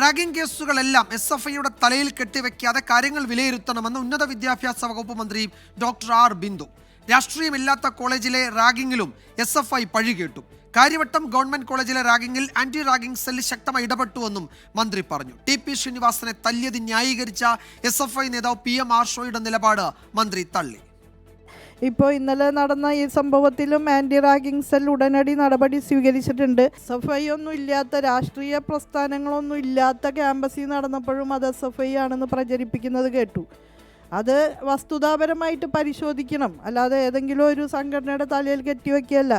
Ragging കേസുകളെല്ലാം SFIയുടെ തലയിൽ കെട്ടിവെക്കാതെ കാര്യങ്ങൾ വിലയിരുത്തണമെന്ന് ഉന്നത വിദ്യാഭ്യാസ വകുപ്പ് മന്ത്രി ഡോക്ടർ ആർ ബിന്ദു. രാഷ്ട്രീയമില്ലാത്ത കോളേജിലെ റാഗിങ്ങിലും SFI പഴികേട്ടു. കാര്യവട്ടം ഗവൺമെന്റ് കോളേജിലെ റാഗിങ്ങിൽ ആന്റി റാഗിംഗ് സെൽ ശക്തമായി ഇടപെട്ടുവെന്നും മന്ത്രി പറഞ്ഞു. TP ശ്രീനിവാസനെ തല്ലിയത് ന്യായീകരിച്ച SFI നേതാവ് PM ആർഷോയുടെ നിലപാട് മന്ത്രി തള്ളി. ഇപ്പോൾ ഇന്നലെ നടന്ന ഈ സംഭവത്തിലും ആൻറ്റി റാഗിംഗ് സെൽ ഉടനടി നടപടി സ്വീകരിച്ചിട്ടുണ്ട്. SFI ഒന്നും ഇല്ലാത്ത, രാഷ്ട്രീയ പ്രസ്ഥാനങ്ങളൊന്നും ഇല്ലാത്ത ക്യാമ്പസിൽ നടന്നപ്പോഴും അത് SFI ആണെന്ന് പ്രചരിപ്പിക്കുന്നത് കേട്ടു. അത് വസ്തുതാപരമായിട്ട് പരിശോധിക്കണം, അല്ലാതെ ഏതെങ്കിലും ഒരു സംഘടനയുടെ തലയിൽ കെട്ടിവെക്കുകയല്ല.